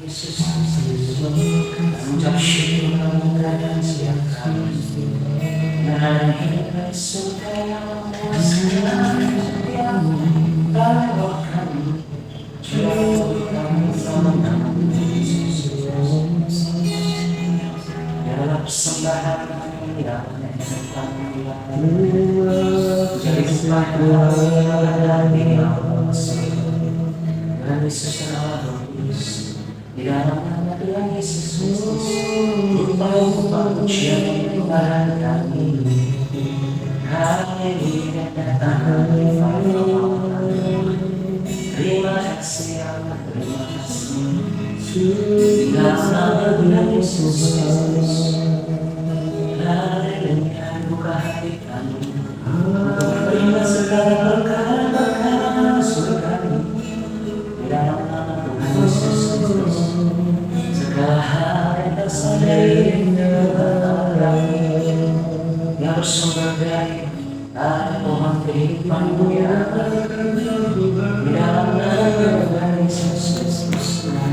Yesus mengucap syukur dan siapkan menarik surga yang memuaskan setiap roh kami curahkan sama nama Yesus dalam persembahan yang jadi kepada dan Yesus di dalam nama Tuhan Yesus Kristus upah pujian Tuhan kami haleluya datang terima kasih Allah terima kasih di dalam nama Tuhan Yesus Kristus haleluya buka hati kami untuk menerima segala perkara surga di dalam nama Tuhan Yesus Kristus segala hal yang berasal dari kami yang bersumber dari Tuhan kehidupanmu ya di dalam nama Tuhan Yesus Kristus Tuhan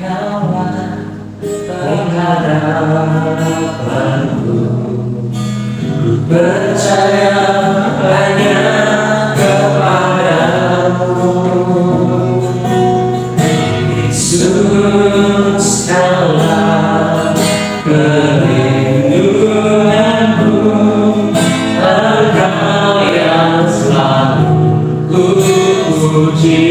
Kaulah pengharapanku percaya hanya Yesus kaulah perlindunganku Engkau yang selalu ku puji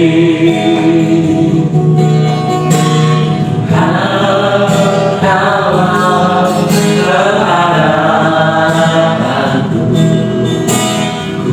Tuhan kaulah pengharapanku ku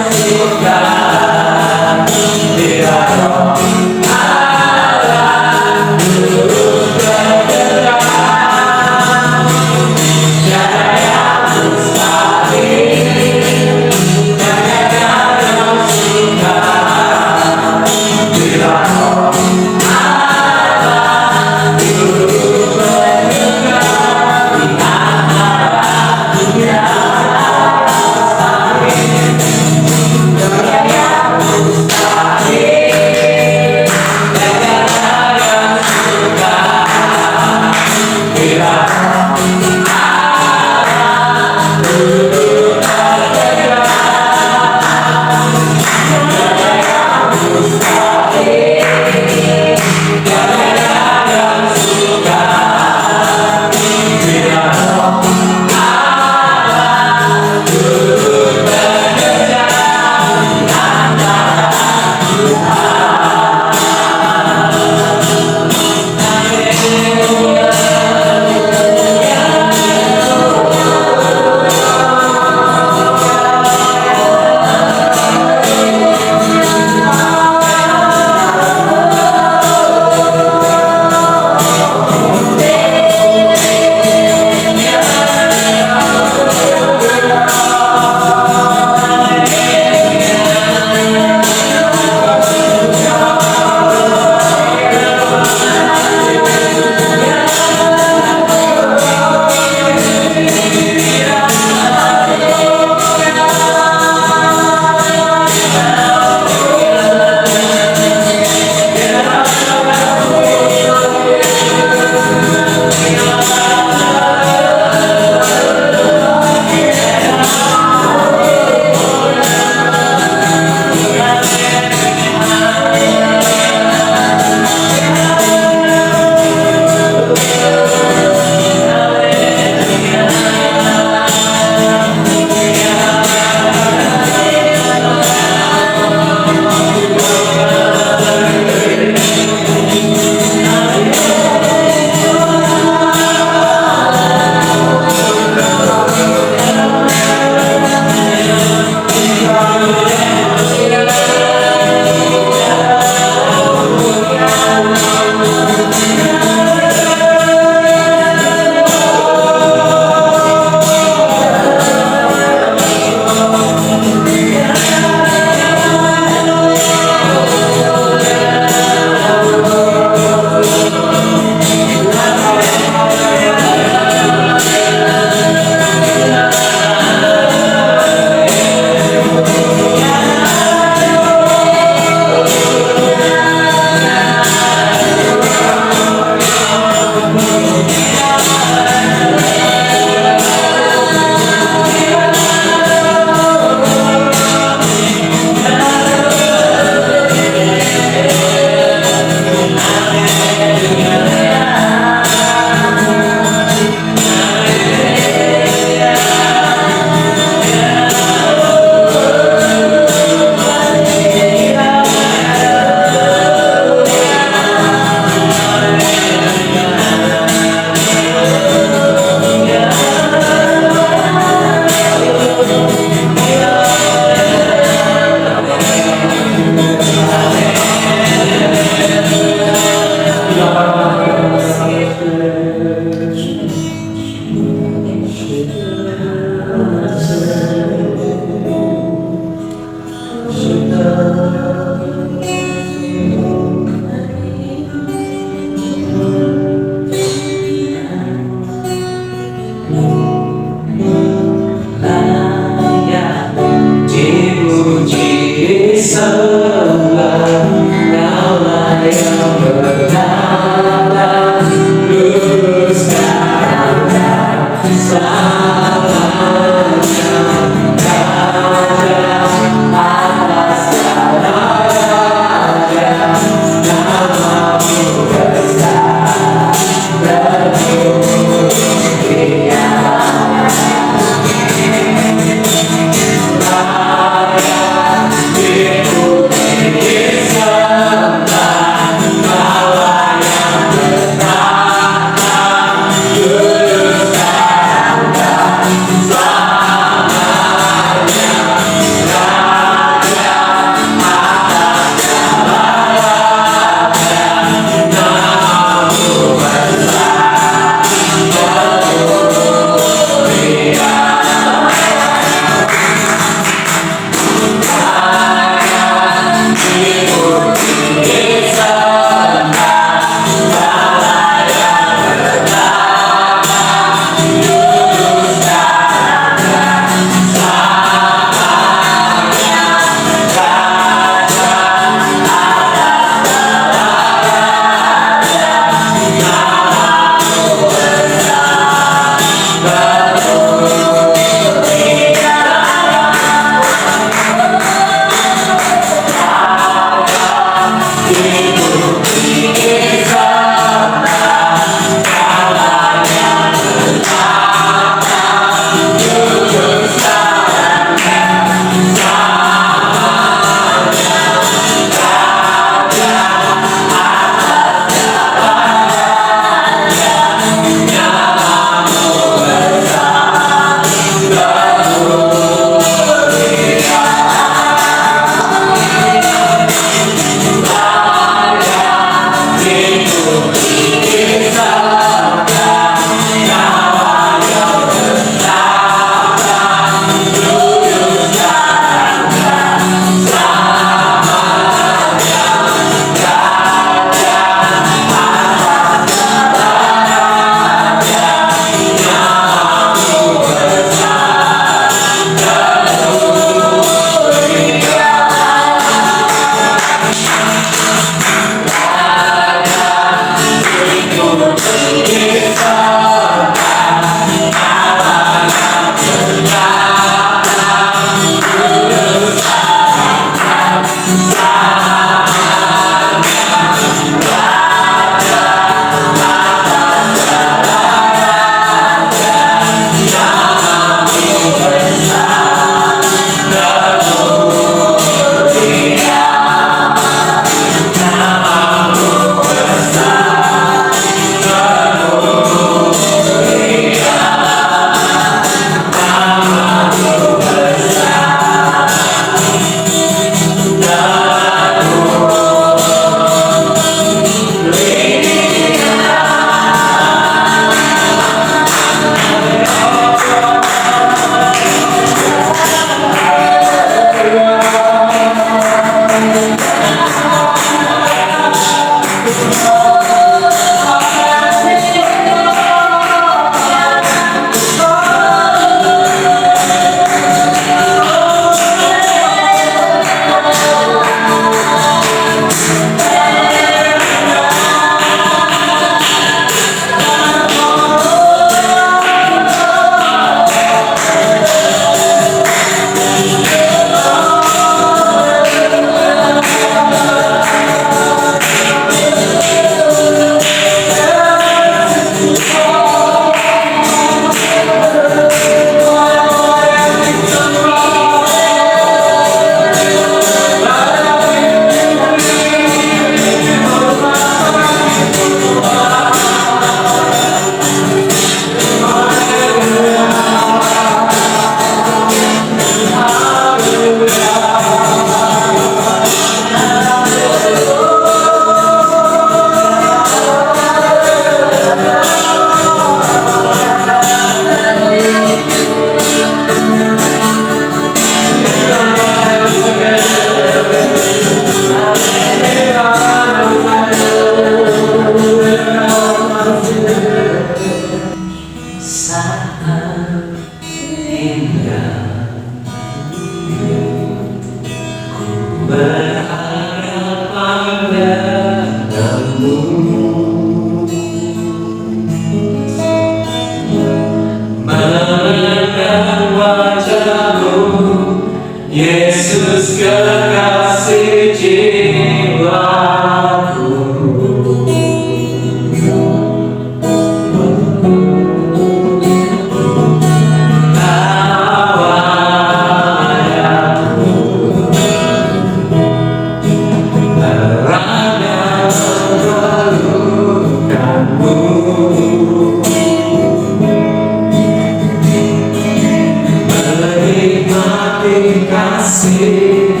kasih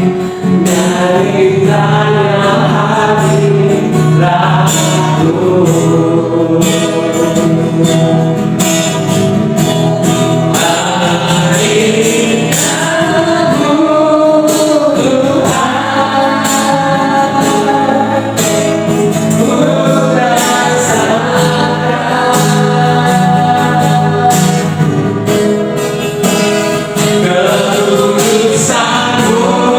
dari tanya hadiratku. Ketulusanmu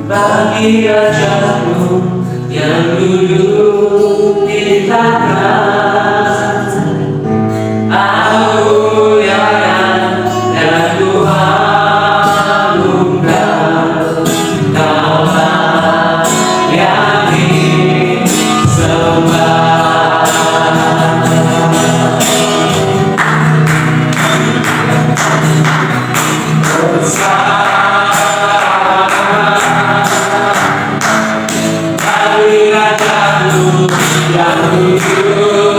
Bahagia jatuh yang dulu kita kan, aku yang dan Tuhan ungkap, kaulah yang disembah. Yang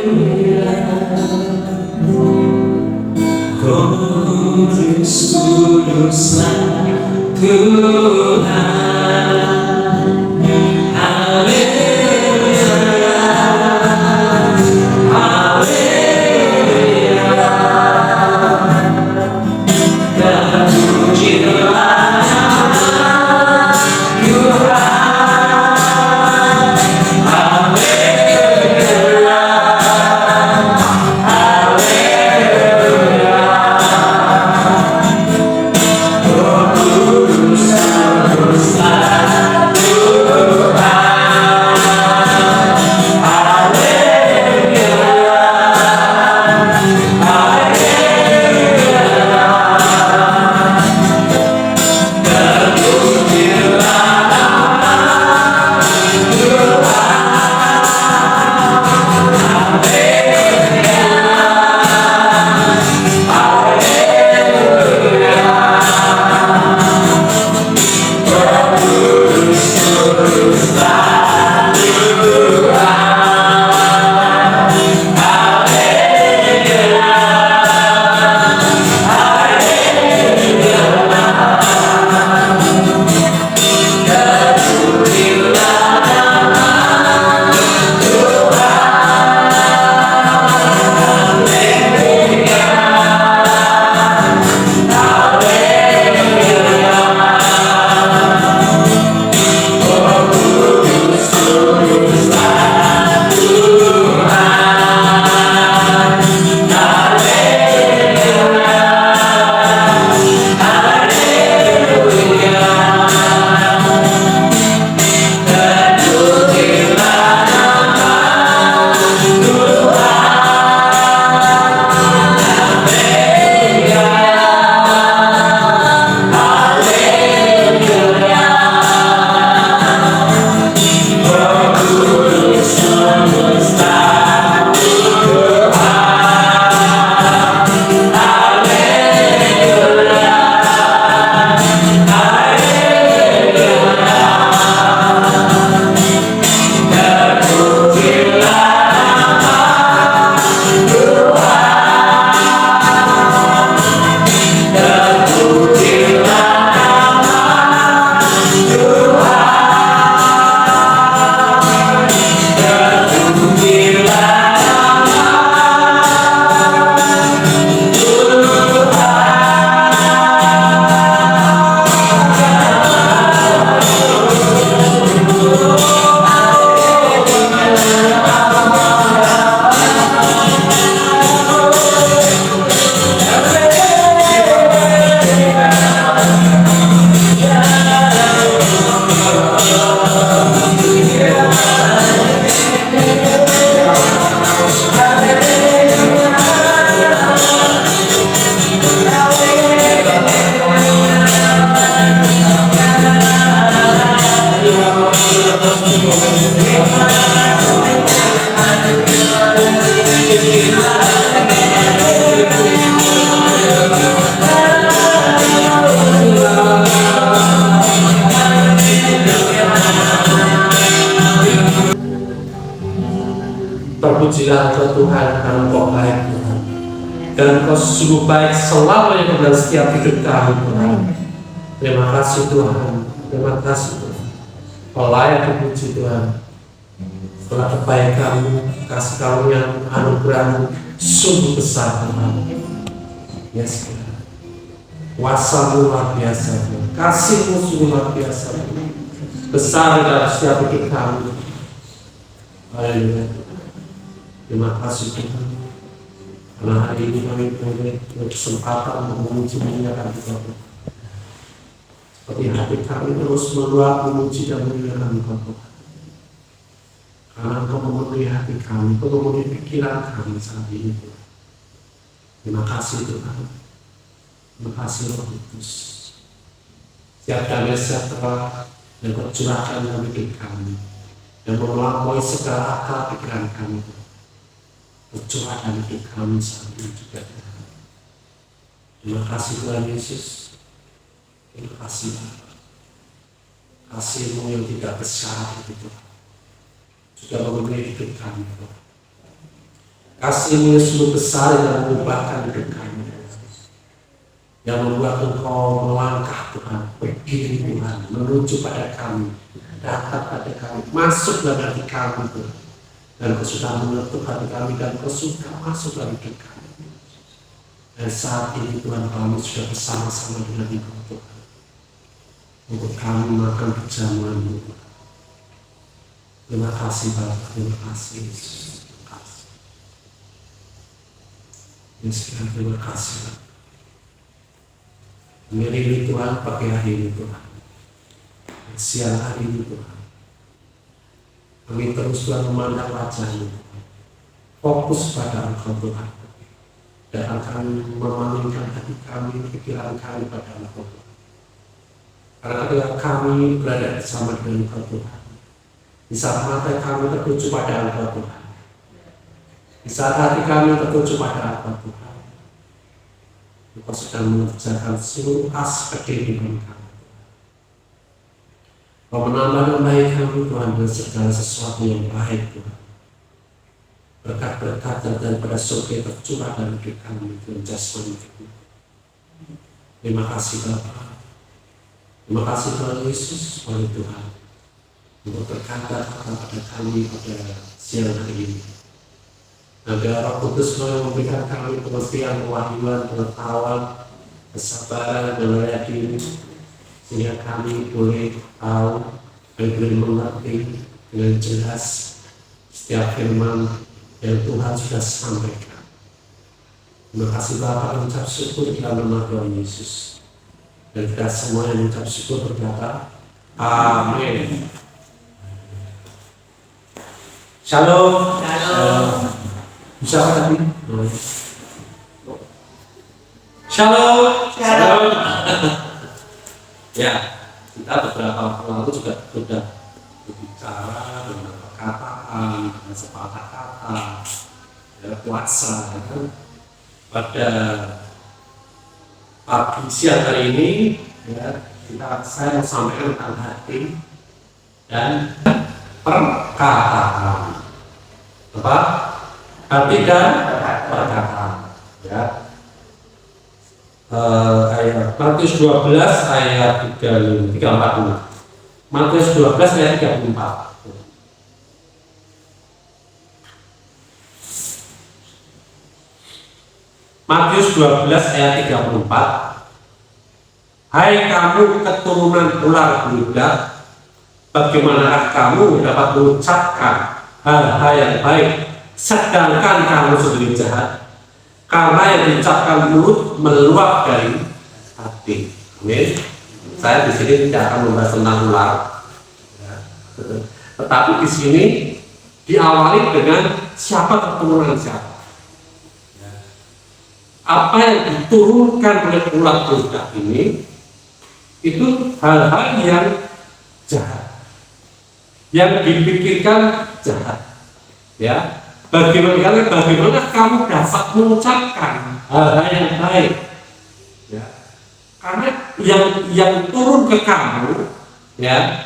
Kudus-kuduslah Tuhan. Terpujilah Engkau Tuhan, karena Engkau baik Tuhan, dan Engkau sungguh baik selamanya kepada setiap hidup kami Tuhan. Terima kasih Tuhan, terima kasih Tuhan. Kau layak dipuji Tuhan. Setelah kebaikan-Mu, kasih karunia-Mu, anugerah-Mu sungguh besar Tuhan. Yes Tuhan. Kuasa-Mu luar biasa Tuhan. Kasih-Mu sungguh luar biasa Tuhan. Besar dalam setiap hidup kami. Haleluya. Terima kasih Tuhan. Karena hari ini kami boleh berkesempatan untuk memuji memuliakan Tuhan. Seperti hati kami terus meluap memuji dan memuliakan Tuhan. Karena Engkau memenuhi hati kami, Engkau memenuhi pikiran kami saat ini Tuhan. Terima kasih Tuhan. Terima kasih Roh Kudus. Setiap damai sejahtera yang Kau curahkan dalam hidup kami, yang melampaui segala akal pikiran kami Tuhan. Bercurah dalam hidup kami saat ini juga Tuhan. Terima kasih Tuhan Yesus. Terima kasih Bapa. Kasih-Mu yang tidak besar itu Tuhan juga memenuhi hidup kami Tuhan. Kasih-Mu yang sungguh besar yang mengubahkan hidup kami, yang membuat Engkau melangkah Tuhan, berdiri Tuhan, menuju pada kami, datang pada kami, masuk dalam hati kami Tuhan. Dan Kau sudah mengetuk hati kami, dan Kau sudah masuk dalam hidup kami. Dan saat ini Tuhan, kami sudah bersama-sama dengan Engkau Tuhan, untuk kami makan perjamuan-Mu. Terima kasih Bapa, terima kasih Yesus, terima kasih. Yesus, terima kasih. Mengiringi Tuhan pagi hari ini Tuhan, siang hari ini Tuhan, kami terus Tuhan memandang wajah-Mu, fokus pada Engkau Tuhan, dan akan memanggilkan hati kami, pikiran kami pada Engkau Tuhan. Karena ketika kami berada bersama dengan Engkau Tuhan, di saat mata kami tertuju pada Engkau Tuhan, di saat hati kami tertuju pada Engkau Tuhan, Engkau sedang mengerjakan seluruh aspek kehidupan kami. Kau menambah baik kami Tuhan dengan segala sesuatu yang baik Tuhan. Berkat-berkat daripada surga tercurah dalam hidup kami dan jasmani kami. Terima kasih Bapa. Terima kasih Tuhan Yesus, oleh Tuhan, untuk berkata-kata pada kami pada siang hari ini. Dan biar Roh Kudus memberikan kami pengertian, kewahyuan, pengetahuan, kesabaran, dan layak diri, sehingga kami boleh tahu dan boleh mengerti dengan jelas setiap firman yang Tuhan sudah sampaikan. Terima kasih Bapa, mengucap syukur di dalam nama Tuhan Yesus. Dan kita semua yang mengucap syukur berkata, amin. Shalom. Shalom. Bisa apa tadi? Shalom. Shalom. Ya, kita beberapa waktu lalu juga sudah berbicara dengan perkataan, dengan sepatah kata, ya, puasa, ya kan? Pada pagi siang hari ini, ya, saya mau sampaikan tentang hati dan perkataan. Apa? Hati dan perkataan. Ya. Ayat Matius 12 ayat 34. Matius 12 ayat 34. Matius 12 ayat 34. Hai kamu keturunan ular beludak, bagaimanakah kamu dapat mengucapkan hal-hal yang baik sedangkan kamu sendiri jahat? Karena yang diucapkan mulut meluap dari hati. Amin. Saya di sini tidak akan membahas tentang ular, ya. Tetapi di sini diawali dengan siapa keturunan siapa. Ya. Apa yang diturunkan oleh ular beludak ini itu hal-hal yang jahat, yang dipikirkan jahat. Ya. Bagaimana kamu dapat mengucapkan hal-hal yang baik, ya? Karena yang turun ke kamu, ya,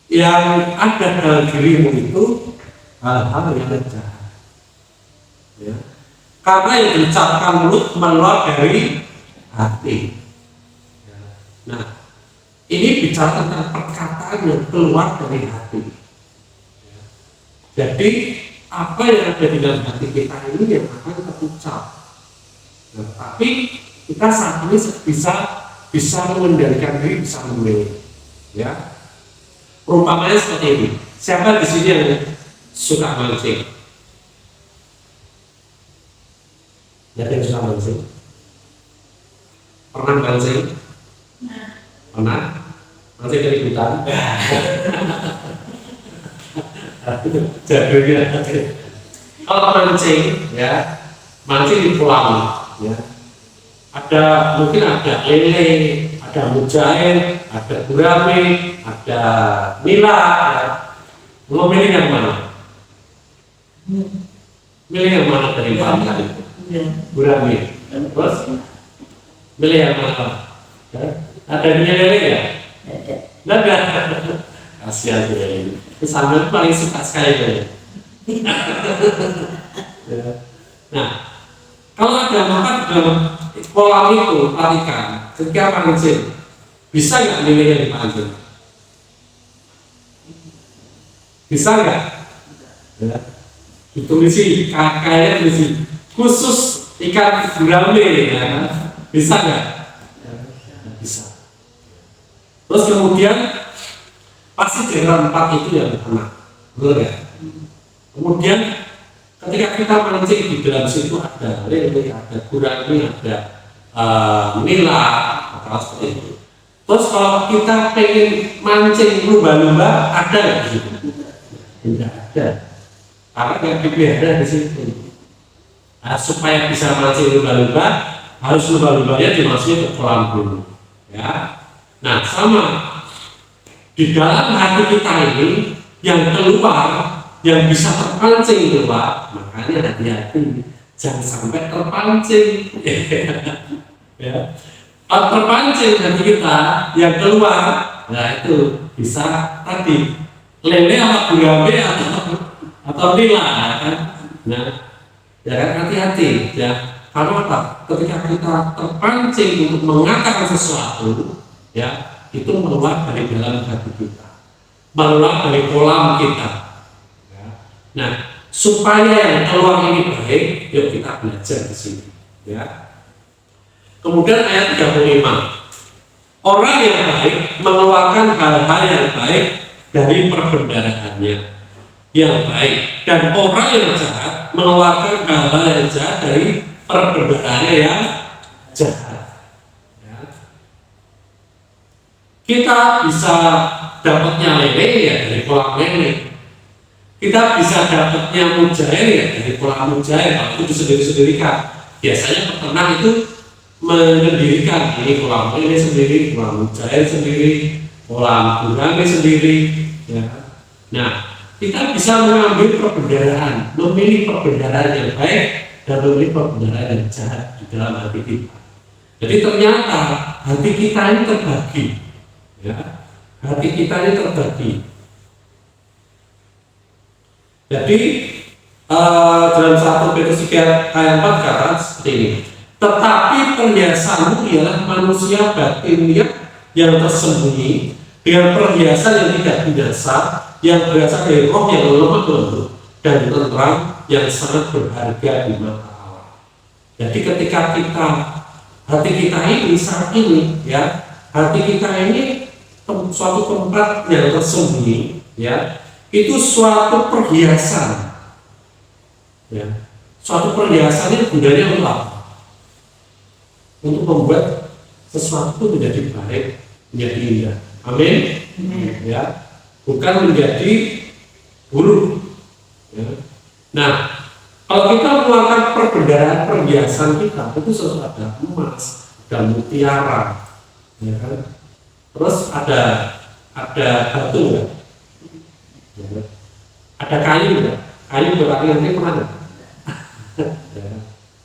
yang ada dalam dirimu itu hal-hal yang jahat, ya. Karena yang diucapkan mulut meluap dari hati. Ya. Nah, ini bicara tentang perkataan yang keluar dari hati. Jadi apa yang ada di dalam hati kita ini yang akan terucap. Nah, tapi kita saat ini bisa mengendalikan diri, bisa memilih. Ya, perumpamannya seperti ini. Siapa di sini yang suka mancing? Siapa yang suka mancing? Pernah mancing? Pernah? Mancing dari hutan? Jadinya kalau mancing, ya, mancing di pulau, ya, mungkin ada lele, ada mujair, ada gurame, ada nila, ya. Mau milih yang mana? Milih yang mana dari empat itu? Gurame. Terus milih yang mana? Ya. Ada lele ya? Ada. Kasihan dia ini. Sambil paling suka sekali ya. Ya. Nah, kalau ada makan dalam kolam itu ikan, ketika pancing, bisa nggak nilai yang dipancing? Bisa nggak? Ya. Ditulis kayaknya tulis khusus ikan gurame, ya kan? Bisa nggak? Ya, bisa. Terus kemudian pasti daerah 4 itu yang kena, betul ya? Kemudian ketika kita mancing di dalam situ ada lele, ada gurame, ada nila, atau seperti itu. Terus kalau kita pengen mancing lumba-lumba, ada nggak di situ? Tidak ada, karena yang dipelihara di situ. Nah, supaya bisa mancing lumba-lumba, harus lumba-lumbanya dimasukin ke kolam dulu, ya. Nah, sama di dalam hati kita ini yang keluar, yang bisa terpancing keluar, makanya hati-hati jangan sampai terpancing. Ya. Kalau terpancing hati kita yang keluar, nah itu bisa tadi lele atau gurame atau nila, kan? Nah, ya kan, hati-hati ya. Karena apa? Ketika kita terpancing untuk mengatakan sesuatu, ya, itu meluap dari dalam hati kita, meluap dari kolam kita, ya. Nah, supaya yang keluar ini baik, yuk kita belajar di sini, ya. Kemudian ayat 35, orang yang baik mengeluarkan hal-hal yang baik dari perbendaraannya yang baik, dan orang yang jahat mengeluarkan hal-hal yang jahat dari perbendaraannya yang jahat. Kita bisa dapatnya lele ya dari kolam lele. Kita bisa dapatnya mujair ya dari kolam mujair. Kalau itu sendiri-sendiri kan. Biasanya peternak itu mendirikan ini kolam lele sendiri, kolam mujair sendiri, kolam gurame sendiri. Ya. Nah, kita bisa mengambil perbendaharaan, memilih perbendaharaan yang baik dan memilih perbendaharaan yang jahat di dalam hati kita. Jadi ternyata hati kita ini terbagi. Ya, hati kita ini terbagi. Jadi dalam 1 Petrus 3 ayat 4 kata seperti ini. Tetapi perhiasanmu ialah manusia batinnya yang tersembunyi dengan perhiasan yang tidak binasa, yang berasal dari roh yang lemah lembut dan tenteram yang sangat berharga di mata Allah. Jadi ketika hati kita ini saat ini, ya, hati kita ini suatu tempat yang tersembunyi, ya, itu suatu perhiasan, ya, suatu perhiasan yang gunanya untuk apa? Untuk membuat sesuatu itu menjadi baik, menjadi indah. Amin. Ya, bukan menjadi buruk. Ya. Nah, kalau kita mengeluarkan perbendaharaan perhiasan kita, itu sesuatu ada emas, ada mutiara, ya kan? Terus ada batu enggak? Ya. Ada kayu enggak? Kayu berarti nanti kemana? Ya.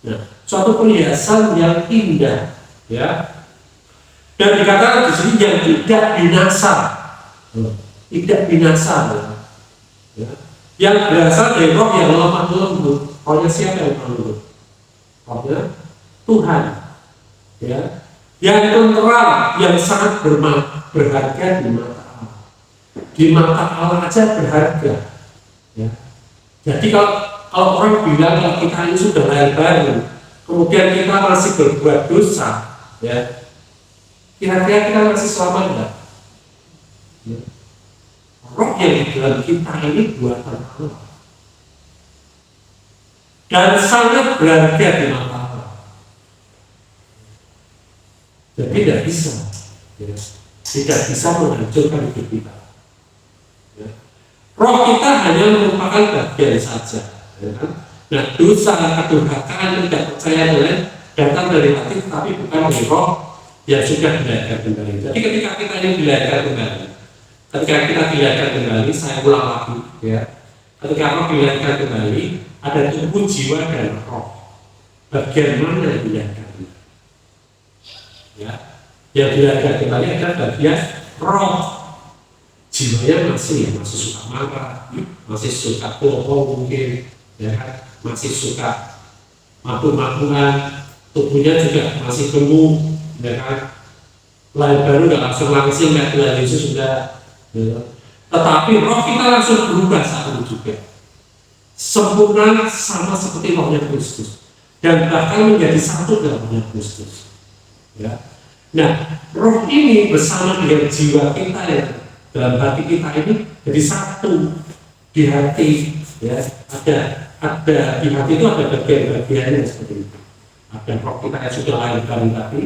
Nah, suatu perhiasan yang indah, ya. Dan dikatakan di sini yang tidak binasa, tidak binasa, ya. Yang berasal dari roh yang lemah lembut. Rohnya siapa yang lembut? Rohnya Tuhan, ya. Yang tenteram, yang sangat berharga di mata Allah. Di mata Allah aja berharga, ya. Jadi kalau orang bilang kalau kita ini sudah lahir baru, kemudian kita masih berbuat dosa, ya, kira-kira kita masih selamat enggak? Ya. Roh yang di dalam kita ini buatan Allah dan sangat berharga di mata Allah. Jadi tidak bisa, ya, tidak bisa menghancurkan hidup kita. Ya. Roh kita hanya merupakan bagian saja. Ya. Nah, dosa, kedurhakaan, tidak percaya lain datang dari hati, tapi bukan dari roh yang sudah dilahirkan kembali. Jadi ketika kita ini dilahirkan kembali, saya ulang lagi, ya. Ketika roh dilahirkan kembali, ada tubuh, jiwa, dan roh. Bagian mana yang dilahirkan? Ya, yang dilahirkan kembali adalah bagian roh. Jiwanya masih suka marah, masih suka bohong mungkin, ya kan? masih suka mabuk-mabukan, tubuhnya juga masih gemuk, ya kan? Lahir baru nggak langsung kayak Tuhan Yesus sudah, ya. Tetapi roh kita langsung berubah saat itu juga, sempurna sama seperti rohnya Kristus, dan bahkan menjadi satu dengan rohnya Kristus. Ya. Nah, roh ini bersama dengan jiwa kita ya, dalam hati kita ini jadi satu di hati. Ya, ada di hati itu ada bagian-bagiannya seperti itu. Ada roh kita yang sudah lahir dari tadi,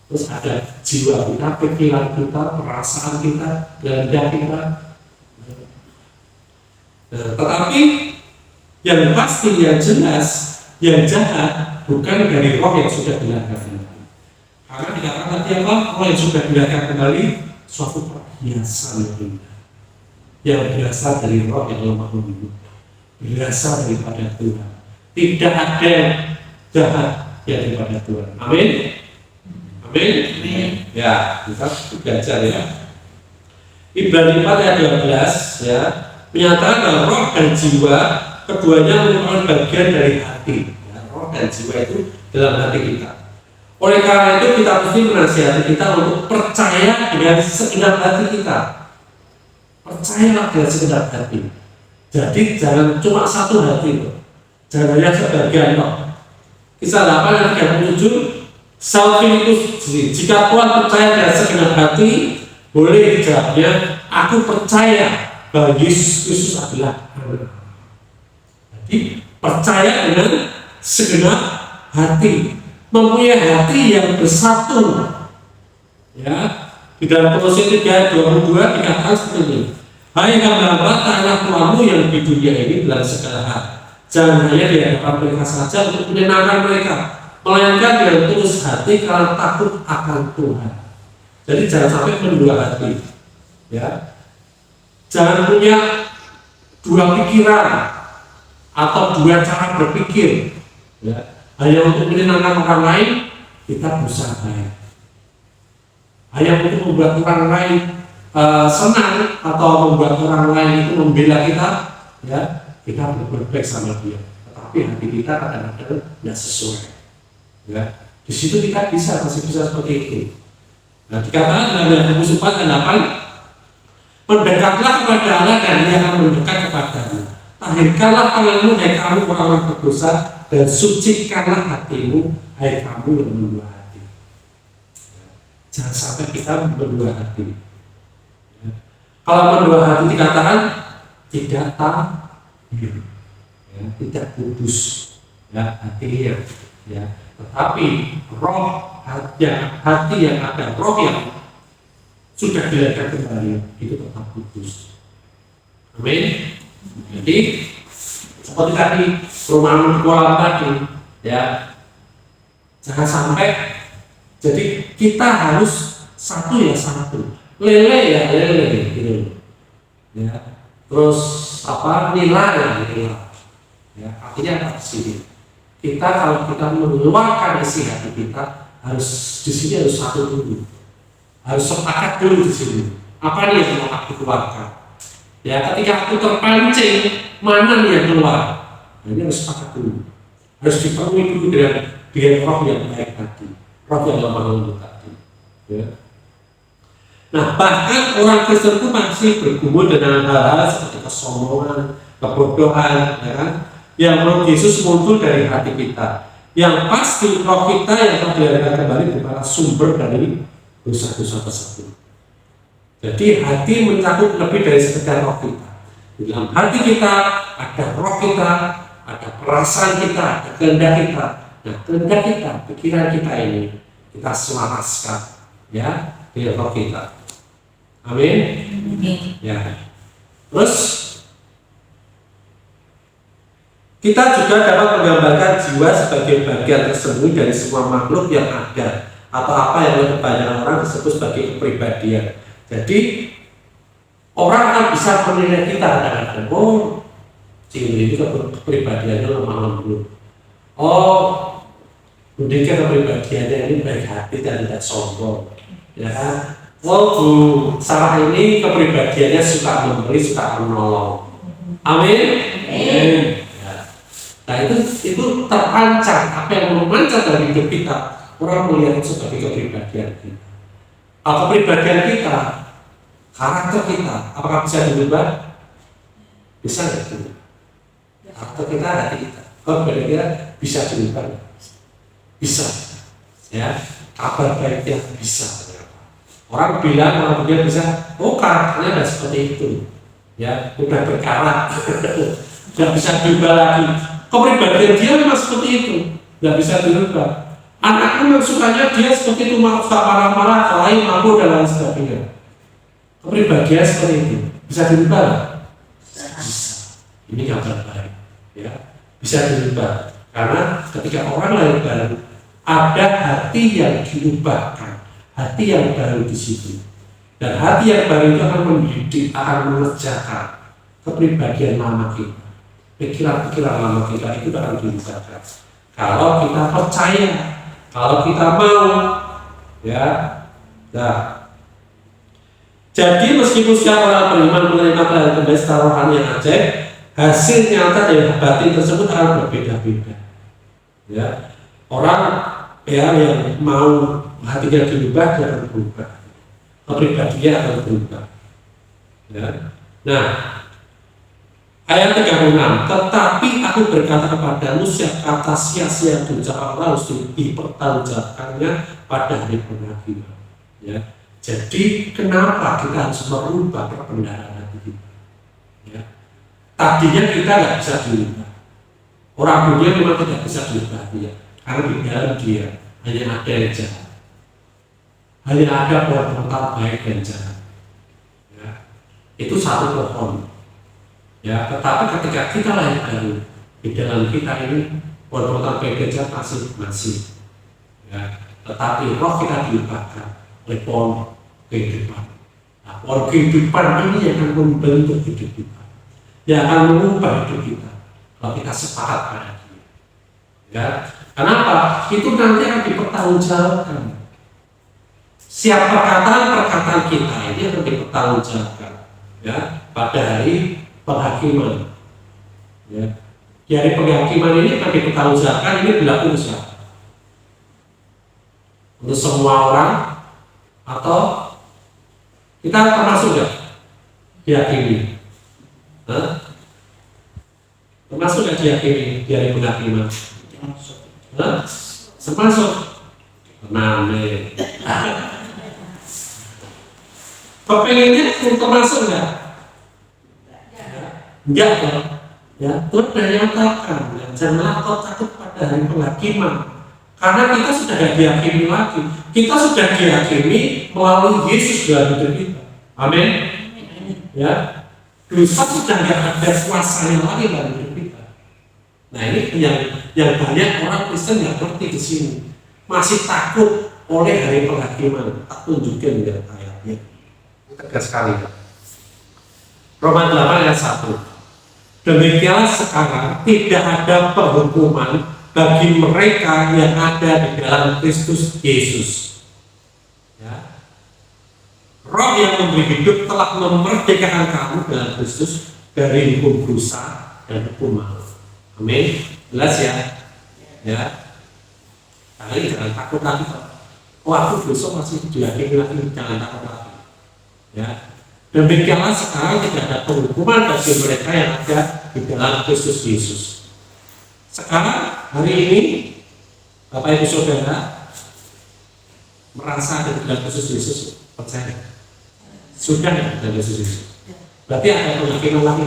terus ada jiwa kita, pikiran kita, perasaan kita, kehendak kita. Nah, tetapi yang pasti, yang jelas, yang jahat bukan dari roh yang sudah dilahirkan. Karena dikatakan tadi apa? Roh yang sudah dilahirkan kembali suatu perhiasan yang indah, yang berasal dari roh yang lemah lembut, berasal daripada Tuhan. Tidak ada yang jahat yang daripada Tuhan. Amin. Amin. Ya, kita belajar ya. Ibrani 4 ayat 12 ya, menyatakan bahwa roh dan jiwa keduanya merupakan bagian dari hati. Ya, roh dan jiwa itu dalam hati kita. Oleh karena itu kita mesti menasihati kita untuk percaya dengan segenap hati kita. Percayalah dengan segenap hati. Jadi jangan cuma satu hati loh. Jangan hanya sebagian loh. Kisah 8 ayat 37, Saul Filipus, jika Tuhan percaya dengan segenap hati, boleh dijawabnya, aku percaya bahwa Yesus Kristus adalah Allah. Jadi percaya dengan segenap hati, mempunyai hati yang bersatu. Ya, di dalam Kolose 3:22 dikatakan seperti ini. Hai hamba-hamba, taatlah Tuhanmu yang di dunia ini dalam segala hal. Jangan hanya di hadapan mereka saja untuk menyenangkan mereka, melainkan dengan tulus hati karena takut akan Tuhan. Jadi jangan sampai mendua hati. Ya, jangan punya dua pikiran atau dua cara berpikir. Ya. Hanya untuk menyenangkan orang lain, kita berusaha baik. Hanya untuk membuat orang lain senang atau membuat orang lain itu membela kita, ya kita berbuat baik sama dia. Tetapi hati kita kadang-kadang tidak sesuai. Ya, di situ kita masih bisa seperti itu. Nah, dikatakan dalam Yakobus 4 ayat 8, mendekatlah kepada Allah dan Dia akan mendekat kepadamu. Tahirkanlah tanganmu, hai kamu orang-orang berdosa, dan sucikanlah hatimu, hai kamu yang mendua hati. Jangan sampai kita mendua hati. Ya. Kalau mendua hati dikatakan tidak tahir, ya, tidak kudus, ya, hatinya. Ya. Tetapi roh hati yang ada, roh yang sudah dilahirkan kembali itu tetap kudus. Amin. Jadi seperti tadi perumahan kolam tadi, ya jangan sampai jadi kita harus satu ya satu, lele ya lele gitu, ya terus apa nila ya nila, ya artinya apa sih? Kita kalau kita mengeluarkan isi hati kita harus di sini harus satu dulu, harus sepakat dulu di sini. Apa nih yang mau aku keluarkan? Ya, ketika aku terpancing, mana nih yang keluar? Nah, ini harus sepakat dulu. Harus dipenuhi dulu dengan roh yang baik tadi, roh yang lemah lembut tadi. Ya. Nah, bahkan orang Kristen itu masih bergumul dengan hal-hal seperti kesombongan, kebodohan, ya kan? Yang menurut Yesus muncul dari hati kita. Yang pasti roh kita yang telah dilahirkan kembali adalah sumber dari dosa-dosa tersebut. Jadi hati mencakup lebih dari sekedar roh kita. Di dalam hati kita ada roh kita, ada perasaan kita, ada kehendak kita. Nah, kehendak kita, pikiran kita ini kita selaraskan, ya, dengan roh kita. Amin. Ya. Terus kita juga dapat menggambarkan jiwa sebagai bagian tersembunyi dari semua makhluk yang ada, atau apa yang oleh kebanyakan orang disebut sebagai kepribadian. Jadi orang akan bisa menilai kita kadang-kadang, oh Cindri itu kepribadiannya lemah lembut, oh Bundika kepribadiannya ini baik hati dan tidak sombong, ya kan? Oh Bu Sarah ini kepribadiannya suka memberi, suka menolong. Amin. Amin. Ya. Nah itu terpancar, apa yang memancar dari hidup kita, orang melihat itu sebagai kepribadian kita. Kepribadian kita, karakter kita, apakah bisa dirubah? Bisa nggak dirubah? Karakter kita, hati kita, kira-kira bisa dirubah? Bisa, ya. Kabar baiknya bisa. Orang bilang bisa, oh karakternya nggak seperti itu, ya, udah berkarat, nggak bisa dirubah lagi. Kepribadian dia memang seperti itu, nggak bisa dirubah. Anak memang sukanya dia seperti itu, marah-marah, lain mabuk dan lain sebagainya. Kepribadian seperti itu bisa dirubah? Bisa. Ini kabar baik, ya, bisa dirubah. Karena ketika orang lain baru, ada hati yang diubahkan, hati yang baru di situ, dan hati yang baru itu akan mendidik, akan mengerjakan kepribadian lama kita. Pikiran-pikiran lama kita itu akan diubahkan. Kalau kita percaya, kalau kita mau, ya. Nah, jadi meskipun setiap orang beriman menerima kelahiran kembali secara rohani yang ajaib, hasil nyata dari batin tersebut akan berbeda-beda. Ya, orang ya yang mau hatinya diubah, dia akan berubah, kepribadiannya akan berubah. Ya. Nah, ayat 36, tetapi aku berkata kepadamu, setiap kata sia-sia yang diucapkan Allah harus dipertanggungjawabkannya pada hari penghakiman. Ya. Jadi kenapa kita harus merubah perbendaharaan hati kita? Ya. Tadinya kita nggak bisa dirubah. Orang dunia memang tidak bisa dirubah dia, karena di dalam dia hanya ada yang jahat, hanya ada perbuatan baik dan jahat. Ya. Itu satu pohon. Ya, tetapi ketika kita lahir baru, di dalam kita ini perbuatan baik dan jahat masih. Ya. Tetapi roh kita diubahkan oleh pohon kehidupan. Nah, pohon kehidupan ini yang akan membentuk hidup kita, yang akan mengubah hidup kita. Kalau kita sepakat pada dia, ya, kenapa? Itu nanti akan dipertanggungjawabkan. Siapa perkataan kita ini akan dipertanggungjawabkan, ya, pada hari penghakiman. Ya, di hari penghakiman ini akan dipertanggungjawabkan. Ini berlaku untuk siapa? Untuk semua orang atau kita termasuk nggak dihakimi? Termasuk nggak diyakini di hari penghakiman? Termasuk. Tenang deh. Kepengennya termasuk nggak? Enggak kan? Ya, Tuhan sudah nyatakan, ya, janganlah kau takut pada hari penghakiman, karena kita sudah tidak dihakimi lagi. Kita sudah dihakimi melalui Yesus dalam hidup kita. Amin. Ya. Dosa sudah tidak ada kuasanya lagi dalam hidup kita. Nah, ini yang banyak orang Kristen yang ngerti di sini, masih takut oleh hari penghakiman. Tak tunjukkan ya ayatnya. Tegas sekali. Roma 8 ayat 1. Demikianlah sekarang tidak ada penghukuman bagi mereka yang ada di dalam Kristus Yesus. Ya. Roh yang memberi hidup telah memerdekakan kamu dalam Kristus dari hukum dosa dan hukum maut. Amin. Jelas ya? Ya. Kali jangan takut lagi. Aku besok masih dihakimi lagi, jangan takut lagi. Ya. Demikianlah sekarang tidak ada penghukuman bagi mereka yang ada di dalam Kristus Yesus. Sekarang hari ini Bapak Ibu Saudara merasa ada di dalam Kristus Yesus, percaya? Sudah ya dalam Kristus Yesus. Berarti ada penghakiman lagi?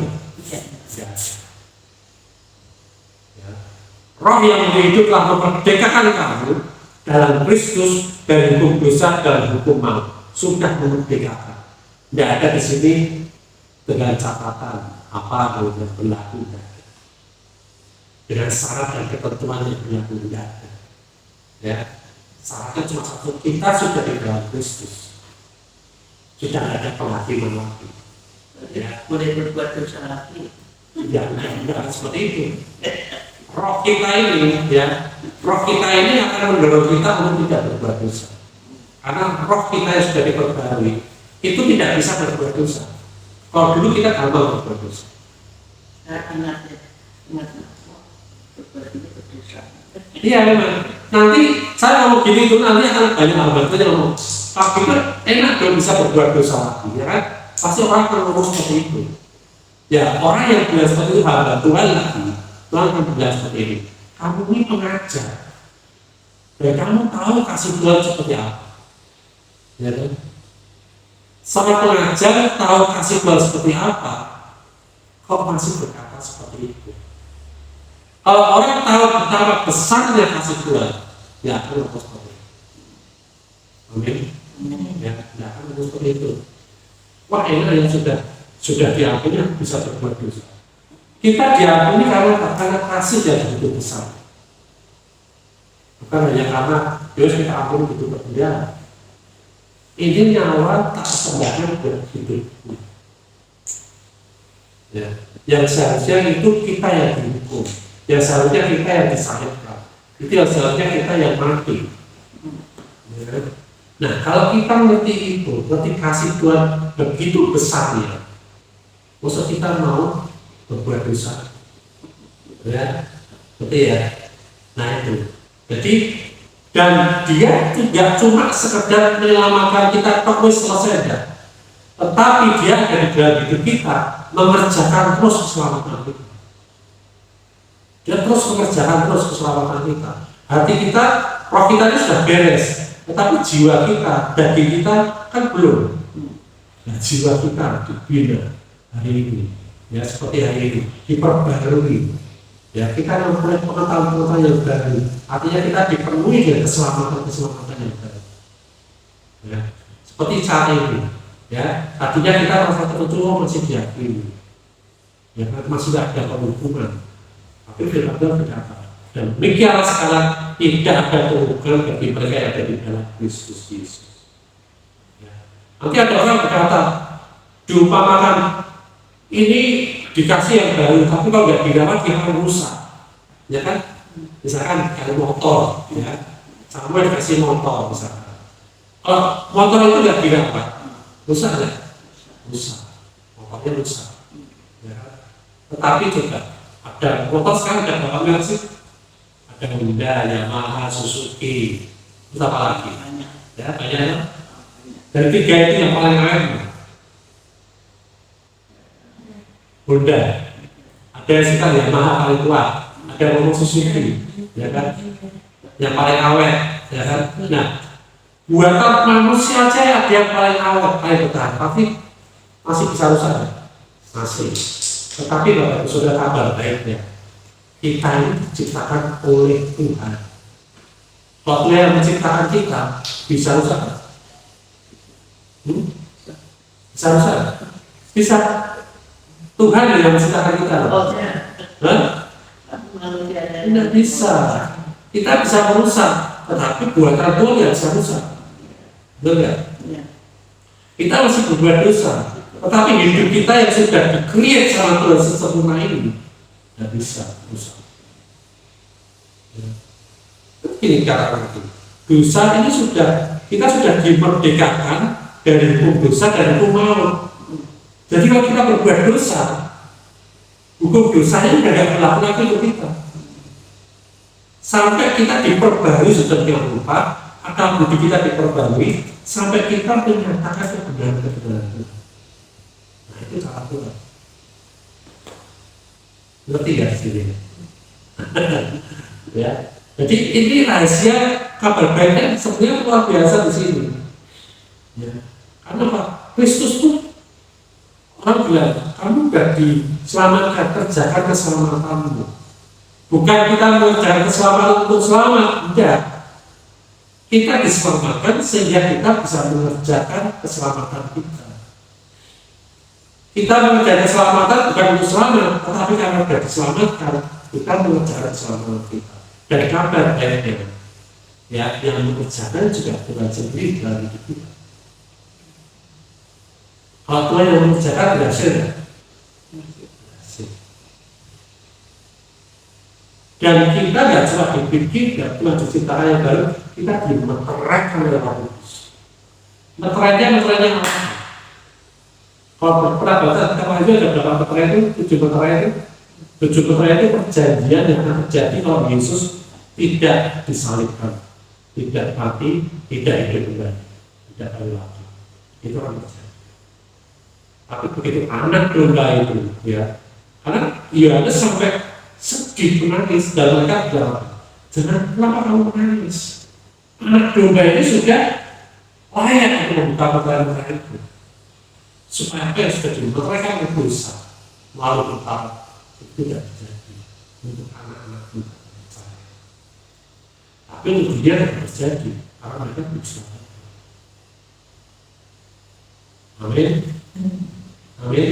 Ya. Ya. Roh yang hidup telah memerdekakan kamu dalam Kristus dari hukum dosa dan hukum maut. Sudah memerdekakan. Tidak ada di sini dengan catatan apa yang berlaku dengan syarat dan ketentuan yang berlaku tidak ada. Ya, syaratnya cuma satu, kita sudah di dalam Kristus, sudah ada penghakiman lagi. Ya, boleh berbuat dosa lagi. Ya, tidak seperti itu. Roh kita ini, ya, roh kita ini akan mendorong kita untuk tidak berbuat dosa. Karena roh kita yang sudah diperbarui itu tidak bisa berbuat dosa. Kalau dulu kita gampang berbuat dosa. Ingat. Iya memang. Nanti saya ngomong gini itu nanti akan banyak hamba yang ngomong, Pak Peter enak dong bisa berbuat dosa lagi, ya kan? Pasti orang akan ngomong seperti itu. Ya orang yang bilang seperti itu hamba Tuhan lagi, Tuhan akan bilang seperti ini. Kamu ini pengajar, dan kamu tahu kasih Tuhan seperti apa, ya kan? Sama pengajar tahu kasih Tuhan seperti apa, kok masih berkata seperti itu? Kalau orang tahu betapa besarnya kasih Tuhan, ya akan ngomong seperti itu. Amin. Ya, tidak akan ngomong seperti itu. Wah enak yang sudah diampuni bisa berbuat dosa. Kita diampuni karena kasih yang begitu besar. Bukan hanya karena Yesus kita ampuni begitu berdia. Ini nyawa tak sembarangan buat hidup. Ya, yang seharusnya itu kita yang dihukum. Yang seharusnya kita yang disalibkan, itu yang seharusnya kita yang mati. Ya. Nah, kalau kita ngerti itu, ngerti kasih Tuhan begitu besarnya, masa kita mau berbuat dosa? Ya, betul ya. Nah itu. Jadi dan dia tidak cuma sekedar menyelamatkan kita terus selesai, tetapi dia dari dalam hidup kita mengerjakan terus keselamatan kita. Dia terus mengerjakan terus keselamatan kita. Hati kita, roh kita ini sudah beres, tetapi jiwa kita, daging kita kan belum. Nah, jiwa kita dibina hari ini, ya seperti hari ini, diperbarui. Ya kita mempunyai pengetahuan yang baru. Artinya kita dipenuhi dengan keselamatan yang baru. Ya, seperti saat ini, ya tadinya kita merasa tertutup masih diyakini, ya masih ada penghukuman. Tapi firman Tuhan berkata, dan demikianlah sekarang tidak ada penghukuman bagi mereka yang ada di dalam Kristus Yesus. Ya. Nanti ada orang berkata, diumpamakan ini dikasih yang baru, tapi kalau nggak dirawat dia akan rusak, ya kan? Misalkan kayak motor, ya, sama dikasih motor misalkan. Kalau motor itu nggak dirawat, rusak ya? Rusak, motornya rusak. Ya. Tetapi juga ada motor sekarang ada berapa merek sih? Ada Honda, Yamaha, Suzuki, terus apa lagi? Ya banyak. Dari tiga itu yang paling keren Honda. Ada yang sekarang Yamaha paling tua, ada yang Suzuki, ya kan? Yang paling awet, ya kan? Nah, buatan manusia aja ada yang paling awet, paling bertahan, tapi masih bisa rusak, masih. Tetapi Bapak Ibu sudah kabar baiknya, kita ini diciptakan oleh Tuhan. Kalau Tuhan yang menciptakan kita, bisa rusak? Bisa rusak? Bisa. Tuhan yang menciptakan kita. Tidak bisa. Kita bisa merusak, tetapi buatan Tuhan yang bisa rusak. Betul nggak? Kita masih berbuat dosa. Tetapi hidup kita yang sudah di-create sama Tuhan sesempurna ini tidak bisa rusak. Ini kata-kata itu. Dosa ini kita sudah dimerdekakan dari hukum dosa dan hukum maut. Jadi kalau kita berbuat dosa, hukum dosa ini sudah tidak berlaku lagi untuk kita. Sampai kita diperbarui sedemikian rupa, akal budi kita diperbarui, sampai kita menyatakan kebenaran-kebenaran Tuhan. Itu cara Tuhan. Ngerti ya sini? Ya. Jadi ini rahasia kabar baiknya sebenarnya luar biasa di sini. Ya. Karena apa? Kristus itu orang bilang, kamu sudah diselamatkan, kerjakan keselamatanmu. Bukan kita mengerjakan keselamatan untuk selamat, tidak. Kita diselamatkan sehingga kita bisa mengerjakan keselamatan kita. Kita mengerjakan keselamatan bukan untuk selamat, tetapi karena sudah diselamatkan, kita mengerjakan keselamatan kita. Dan kabar baiknya, ya, yang mengerjakan juga Tuhan sendiri dalam hidup kita. Kalau Tuhan yang mengerjakan berhasil, ya? Berhasil. Dan kita nggak cuma dibikin, nggak cuma diciptakan yang baru, kita dimeteraikan oleh Roh Kudus. Meterainya apa? Kalau pernah baca, kita aja ada berapa meterai itu, 7 meterai itu, Tujuh kebaya itu perjanjian yang akan terjadi kalau Yesus tidak disalibkan, tidak mati, tidak hidup kembali, tidak ada lagi. Itu akan terjadi. Tapi begitu anak domba itu, ya, karena Yohanes sampai sedih menangis dan mereka bilang, jangan, kenapa kamu menangis? Anak domba ini sudah layak untuk membuka perkara itu. Supaya apa yang sudah dibuat mereka berdosa lalu bertambah. Itu tidak terjadi untuk anak-anak kita percaya. Tapi untuk dia tidak terjadi karena mereka berusaha. Amin. Amin.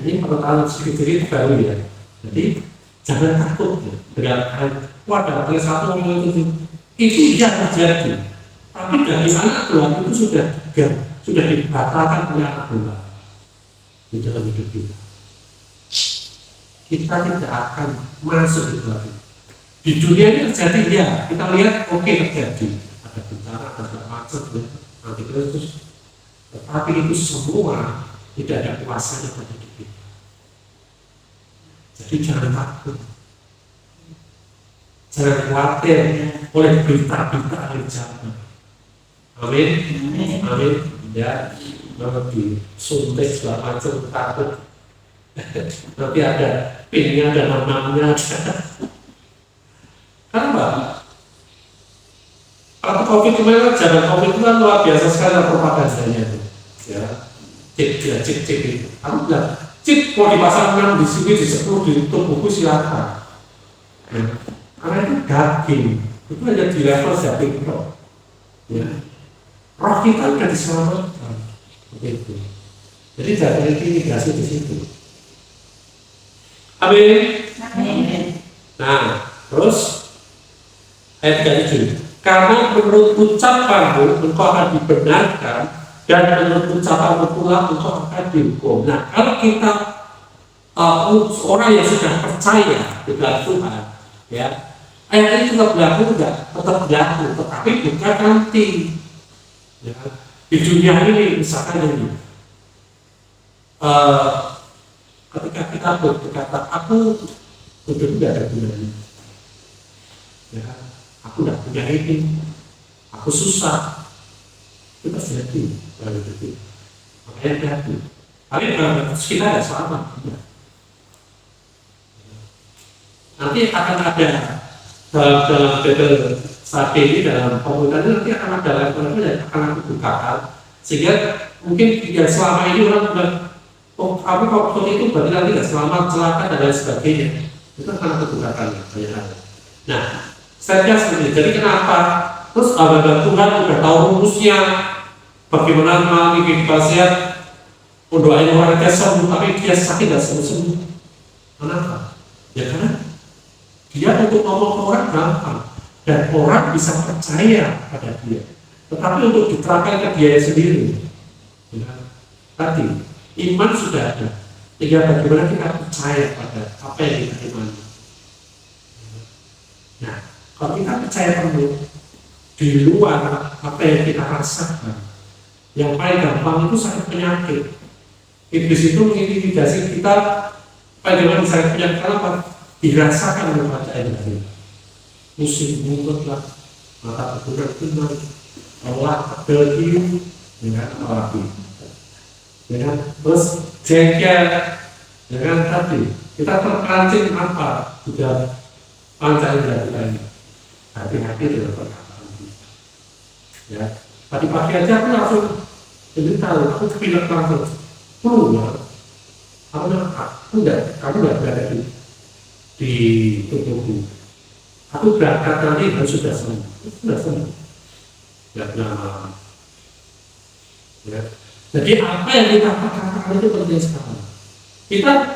Ini pengetahuan sedikit baru ya. Jadi jangan takut ya. Dengan wadah dari satu ngomong itu tidak terjadi. Tapi dari anak Tuhan itu sudah dibatalkan oleh anak Tuhan di dalam hidup kita. Kita tidak akan masuk di dalam itu. Di dunia ini terjadi ya, kita lihat oke, terjadi. Ada bencana, ada macet, nanti Kristus. Tetapi itu semua tidak ada kuasanya pada hidup kita. Jadi jangan takut. Jangan khawatir oleh berita-berita hari zaman. Amin. Amin. Ya, nanti suntik segala macam takut. Nanti ada pinnya, ada namanya. Kenapa? Kalau COVID kemarin, zaman COVID itu kan luar biasa sekali propagandanya itu. Ya, cip itu. Aku bilang, cip mau dipasang di sini, di 10 di tubuhku silakan. Ya. Karena itu daging, itu hanya di level daging roh. Ya. Roh kita sudah diselamatkan. Begitu. Jadi jangan intimidasi di situ. Amin. Nah, terus ayat 37. Karena menurut ucapanmu engkau akan dibenarkan dan menurut ucapanmu pula engkau akan dihukum. Nah, kalau kita orang yang sudah percaya dengan Tuhan, ya, ayat ini tetap berlaku, tetapi bukan nanti. Ya, di dunia ini misalkan ini. Ketika kita berkata, aku udah tidak ada gunanya, ya, aku tidak punya ini, aku susah, itu terjadi pada itu. Makanya hati. Tapi kita tidak selamat. Nanti akan ada dalam Bible saat ini dalam komunitas nanti akan ada level yang akan aku bukakan, sehingga mungkin yang selama ini orang bilang, oh, kamu kalau seperti itu berarti nanti tidak selamat, celaka dan lain sebagainya. Itu akan aku bukakan ya, banyak hal. Nah, stepnya seperti itu. Jadi kenapa? Terus abang Tuhan sudah tahu rumusnya, bagaimana melalui kehidupan sehat, mendoain orang dia sembuh, tapi dia sakit dan sembuh. Kenapa? Ya karena dia untuk ngomong ke orang gampang dan orang bisa percaya pada dia. Tetapi untuk diterapkan ke dia sendiri, ya, tadi iman sudah ada. Tinggal bagaimana kita percaya pada apa yang kita imani. Nah, kalau kita percaya penuh di luar apa yang kita rasakan, yang paling gampang itu sakit penyakit. Iblis itu mengintimidasi kita bagaimana sakit penyakit apa? Dirasakan oleh bacaan dari musim mulut lah, mata kebunan, olah kebel dengan apalagi. Dengan terus jengkel dengan tadi kita terpancing apa sudah pancing dari ini hati-hati dengan perkataan kita. Ya, tadi pagi aja aku langsung jadi tahu aku pilih langsung keluar. Kamu nggak berada di tubuhku. Aku berangkat nanti dan sudah sembuh, nggak lama. Ya. Jadi apa yang kita perkatakan itu penting sekali.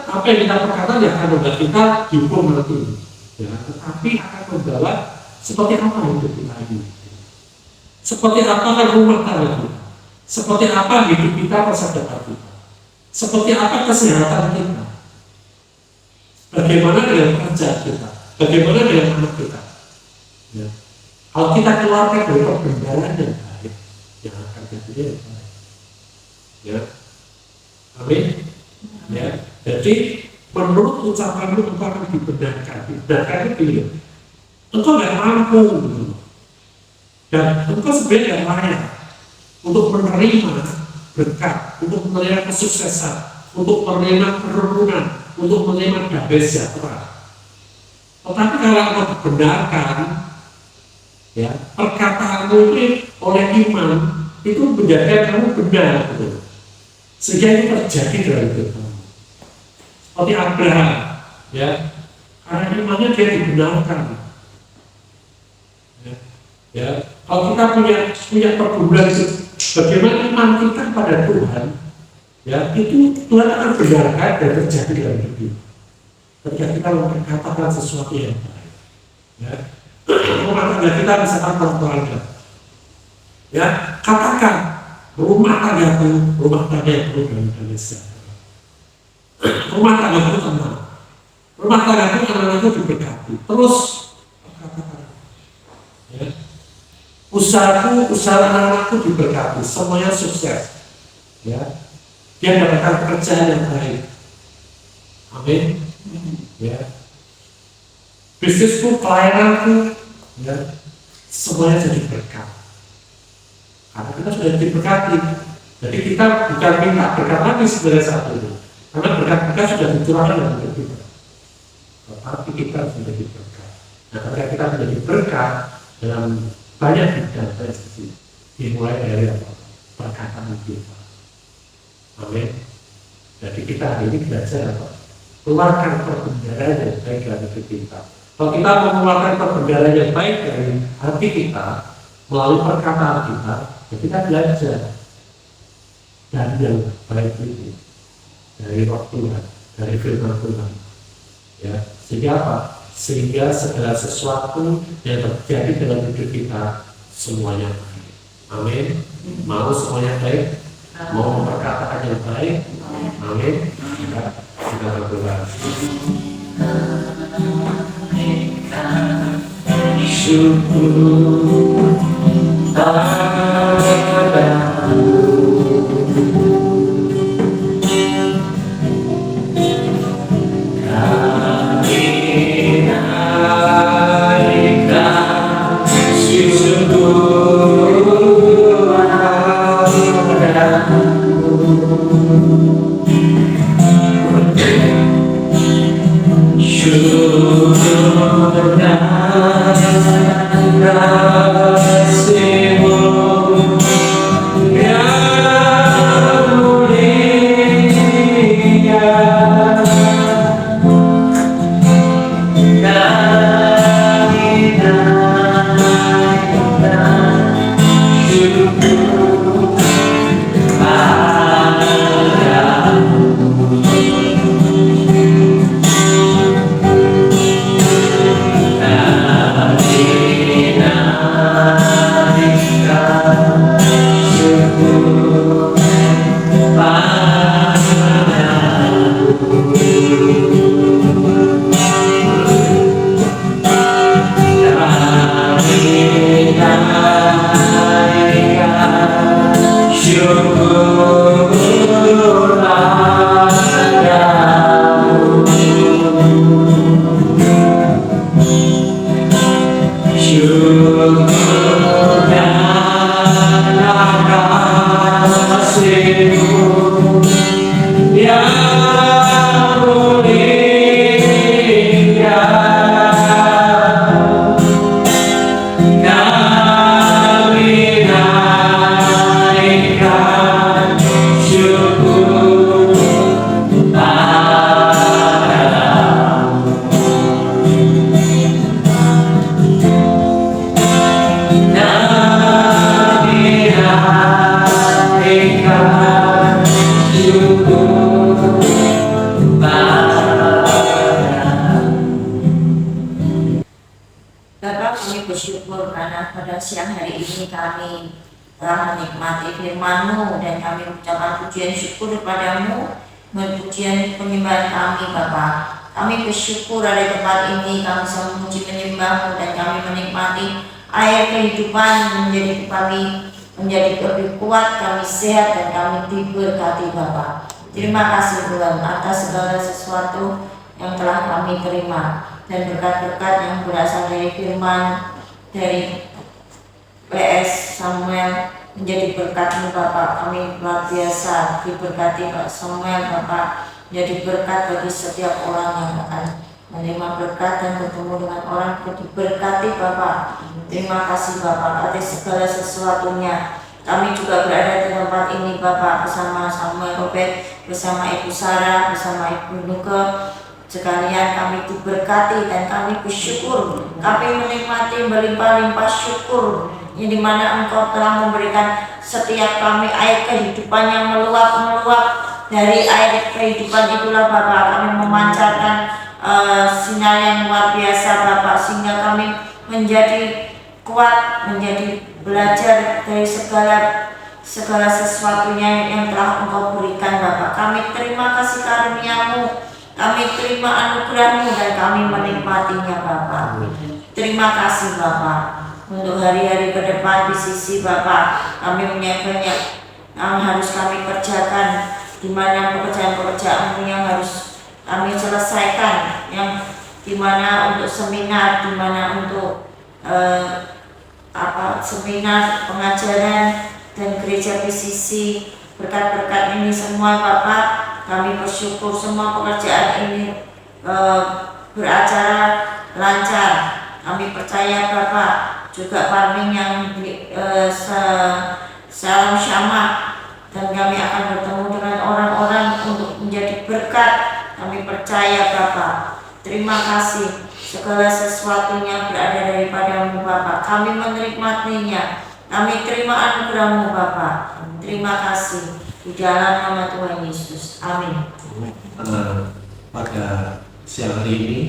Apa yang kita perkatakan ya akan membuat kita dihukum nanti. Ya, tetapi akan membawa seperti apa hidup kita ini. Seperti apa kan rumah tangga kita. Seperti apa hidup kita masa depan kita. Seperti apa kesehatan kita. Bagaimana dengan kerja kita. Bagaimana dengan anak kita. Ya. Kalau kita keluarkan dari pembenaran yang baik, yang akan jadi yang baik. Ya, amin. Ya, jadi menurut ucapanmu engkau akan dibenarkan. Dibenarkan itu engkau nggak mampu gitu. Dan engkau sebenarnya nggak layak untuk menerima berkat, untuk menerima kesuksesan, untuk menerima kerukunan, untuk menerima damai sejahtera. Tetapi kalau engkau dibenarkan, ya, perkataanmu itu oleh iman itu menjadikan kamu benar, gitu. Sehingga itu terjadi dalam hidup kamu. Seperti Abraham, ya, karena imannya dia dibenarkan. Ya, kalau kita punya pergumulan itu, bagaimana iman kita pada Tuhan, ya, itu Tuhan akan benarkan dan terjadi dalam hidup kita. Ketika kita mengatakan sesuatu yang baik, ya, rumah tangga kita misalkan perempuan, ya, katakan rumah tangga yang penuh dengan damai sejahtera, rumah tangga itu tenang, rumah tangga itu anak-anak itu diberkati, terus katakan, ya, usaha anak-anakku diberkati, semuanya sukses, ya, dia mendapatkan pekerjaan yang baik, amin, ya, bisnisku, pelayananku, ya, semuanya jadi berkat. Karena kita sudah diberkati, jadi kita bukan minta berkat lagi sebenarnya saat ini, karena berkat sudah dicurahkan dalam hidup kita. Tetapi kita sudah berkat. Nah, ketika kita menjadi berkat dalam banyak bidang sisi, dimulai dari apa? Perkataan kita. Amin. Jadi kita hari ini belajar apa? Keluarkan perbendaharaan yang baik dari hati kita. Kalau kita mau mengeluarkan perbendaharaan yang baik dari hati kita melalui perkataan kita, ya kita belajar dari yang baik itu, dari roh Tuhan, dari firman Tuhan. Ya, sehingga apa? Sehingga segala sesuatu yang terjadi dalam hidup kita semuanya baik. Amin. Mau semuanya baik? Mau perkataan yang baik? Amin. Ya, kita berdoa. Syukur padamu, kami naikkan syukur padamu. Syukur dan kasih-Mu yang mulia, kami naikkan syukur padamu. Bersyukur karena pada siang hari ini kami telah menikmati firman-Mu dan kami mengucapkan pujian syukur kepadamu, pujian penyembahan kami Bapa. Kami bersyukur ada di tempat ini, kami bisa memuji menyembah-Mu dan kami menikmati air kehidupan menjadi kami menjadi lebih kuat, kami sehat dan kami diberkati Bapa. Terima kasih Tuhan atas segala sesuatu yang telah kami terima, dan berkat-berkat yang berasal dari firman dari PS Samuel menjadi berkat-Mu Bapak. Kami luar biasa diberkati Pak Samuel Bapak, menjadi berkat bagi setiap orang yang akan menerima berkat dan bertemu dengan orang yang diberkati Bapak. Terima kasih Bapak atas segala sesuatunya. Kami juga berada di tempat ini Bapak bersama Samuel Robert, bersama Ibu Sarah, bersama Ibu Nuke. Sekalian kami diberkati dan kami bersyukur. Kami menikmati berlimpah-limpah syukur, yang dimana Engkau telah memberikan setiap kami air kehidupan yang meluap-meluap. Dari air kehidupan itulah Bapak kami memancarkan sinar yang luar biasa Bapak, sehingga kami menjadi kuat, menjadi belajar dari segala sesuatunya yang telah Engkau berikan Bapak. Kami terima kasih karunia-Mu, kami terima anugerah-Mu, dan kami menikmatinya Bapak. Terima kasih Bapak. Untuk hari-hari ke depan di sisi Bapak, kami punya banyak yang harus kami kerjakan, di mana pekerjaan-pekerjaan yang harus kami selesaikan, yang dimana untuk seminar, dimana untuk seminar pengajaran dan gereja PCC. Berkat-berkat ini semua Bapak, kami bersyukur semua pekerjaan ini beracara lancar. Kami percaya Bapak juga farming yang salam syamah, dan kami akan bertemu dengan orang-orang untuk menjadi berkat. Kami percaya Bapak. Terima kasih, segala sesuatunya berada daripada-Mu Bapak. Kami menikmatinya, kami terima anugerah-Mu Bapak. Terima kasih di dalam nama Tuhan Yesus. Amin. Pada siang hari ini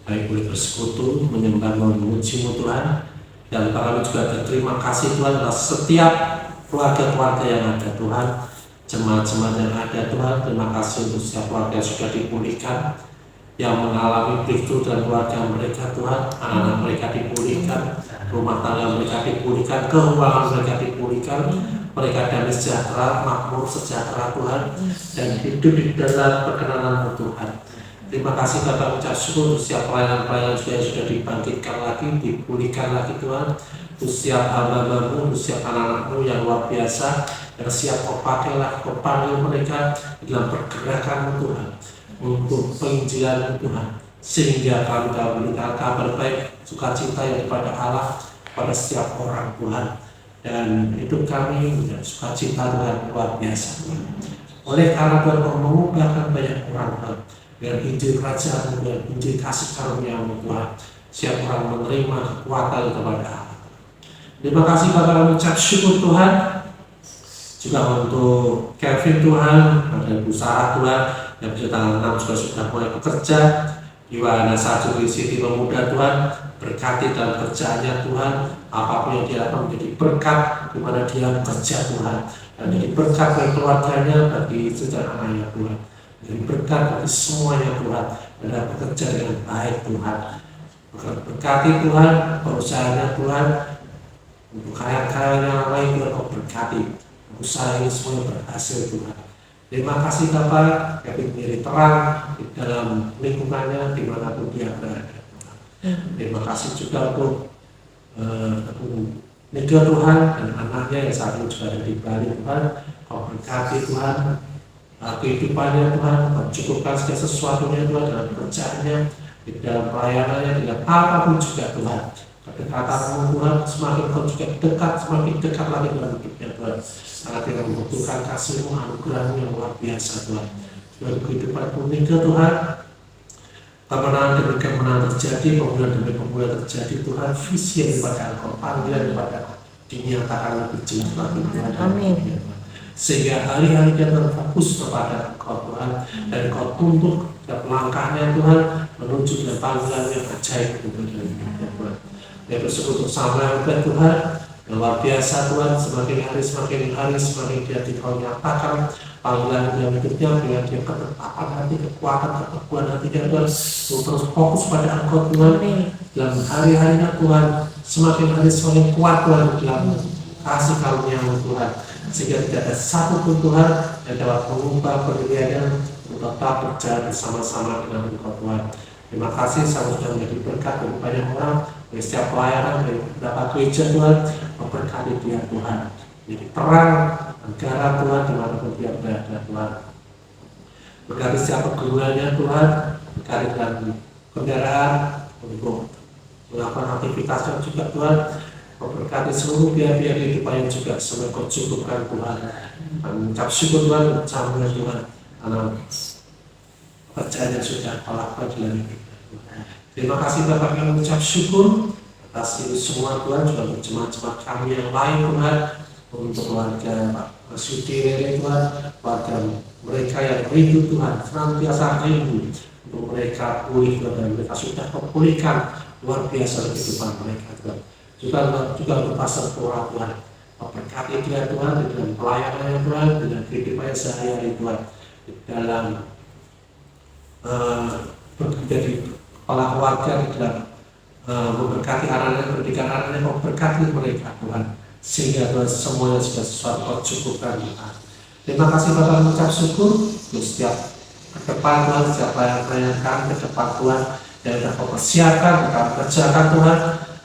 kami boleh bersekutu menyembah memuji-Mu Tuhan, dan kami juga berterima kasih Tuhan atas setiap keluarga-keluarga yang ada Tuhan, jemaat-jemaat yang ada Tuhan. Terima kasih untuk setiap keluarga yang sudah dipulihkan, yang mengalami breakthrough dan keluarga mereka Tuhan, anak-anak mereka dipulihkan, rumah tangga mereka dipulihkan, keuangan mereka dipulihkan, mereka damai sejahtera, makmur sejahtera Tuhan, dan hidup di dalam perkenanan-Mu Tuhan. Terima kasih Bapak, ucap syukur untuk setiap pelayanan-pelayanan yang sudah dibangkitkan lagi, dipulihkan lagi Tuhan, untuk setiap hamba-hamba-Mu, untuk setiap anak-anak-Mu yang luar biasa, yang siap Kau pakailah, Kau panggil mereka dalam pergerakan-Mu Tuhan, untuk penginjilan Tuhan, sehingga kami dapat memberikan kabar baik, sukacita yang daripada Allah pada setiap orang Tuhan, dan hidup kami menjadi sukacita Tuhan luar biasa Tuhan. Oleh karena Tuhan Kau mengubahkan banyak orang Tuhan dengan Injil Kerajaan dan Injil kasih karunia-Mu Tuhan, siap orang menerima kekuatan daripada Allah. Terima kasih Bapak, kami ucap syukur Tuhan juga untuk Kevin Tuhan, ada Ibu Sarah Tuhan, yang bisa tanggal 6 juga sudah mulai bekerja di Wahana Satu City Pemuda Tuhan. Berkati dalam kerjaannya Tuhan, apapun yang dia lakukan menjadi berkat di mana dia bekerja Tuhan, dan jadi berkat bagi keluarganya, bagi sejarah anaknya Tuhan, jadi berkat bagi semuanya Tuhan, dan bekerja dengan baik Tuhan. Berkati Tuhan perusahaannya Tuhan, untuk karya-karyanya yang lain Tuhan Kau berkati, usaha ini semuanya berhasil Tuhan. Terima kasih Bapak, kami menjadi terang di dalam lingkungannya dimanapun dia berada. Terima kasih juga untuk Nida Tuhan dan anaknya yang saat ini juga ada di Bali Tuhan. Kau berkati Tuhan kehidupannya Tuhan, Kau cukupkan segala sesuatunya Tuhan, dalam pekerjaannya, di dalam pelayanannya, dengan apapun juga Tuhan. Kedekatan-Mu Tuhan, semakin Kau juga dekat, semakin dekat lagi dalam hidupnya Tuhan. Sangat kita membutuhkan kasih-Mu, anugerah-Mu yang luar biasa Tuhan. Dalam kehidupan Nida Tuhan, kemenangan demi kemenangan terjadi, pemulihan demi pemulihan terjadi Tuhan. Visi yang daripada Engkau, panggilan daripada dinyatakan lebih jelas lagi Tuhan. Amin. Sehingga hari-hari kita terfokus kepada Engkau Tuhan, dan Engkau tuntut setiap langkahnya Tuhan menuju ke panggilan yang ajaib Tuhan. Yang bersyukur untuk Samuel Tuhan, yang luar biasa Tuhan, semakin hari semakin dia Kau nyatakan panggilan dalam hidupnya, dengan dia ketetapan hati, kekuatan, keteguhan hati dia Tuhan, untuk terus fokus pada Engkau Tuhan. Dalam hari-harinya Tuhan, semakin hari semakin kuat Tuhan dalam kasih karunia-Mu Tuhan, sehingga tidak ada satupun Tuhan yang dapat mengubah pendiriannya untuk tetap berjalan bersama-sama dengan Engkau Tuhan. Terima kasih saya sudah menjadi berkat bagi banyak orang, dari setiap pelayanan, dari beberapa gereja Tuhan, memberkati dia Tuhan. Jadi terang negara Tuhan dimanapun dia berada Tuhan. Berkati setiap pergumulannya Tuhan, berkati dengan kendaraan untuk melakukan aktivitasnya juga Tuhan, memberkati seluruh biaya-biaya kehidupannya juga, semoga Kau cukupkan Tuhan. Kami mengucap syukur Tuhan, bersama Tuhan, karena pekerjaan yang sudah Kau lakukan dalam hidup. Terima kasih Bapak, kami mengucap syukur atas ini semua Tuhan, juga untuk jemaat-jemaat kami yang lain Tuhan, untuk keluarga Pak Sudi Tuhan, keluarga mereka yang rindu Tuhan, senantiasa rindu untuk mereka pulih Tuhan, dan mereka sudah kepulihkan luar biasa kehidupan mereka Tuhan. Juga untuk pastor Torah Tuhan, memberkati dia Tuhan dengan pelayanannya Tuhan, dengan kehidupannya sehari-hari Tuhan, di dalam menjadi kepala keluarga, di dalam memberkati anak-anak, pendidikan anak-anak, memberkati mereka Tuhan, sehingga Tuhan semuanya sudah sesuatu Kau cukupkan Tuhan. Terima kasih Bapak, mengucap syukur untuk setiap ke depan Tuhan, setiap pelayanan kami ke depan Tuhan, yang sudah Kau persiapkan, kami kerjakan Tuhan.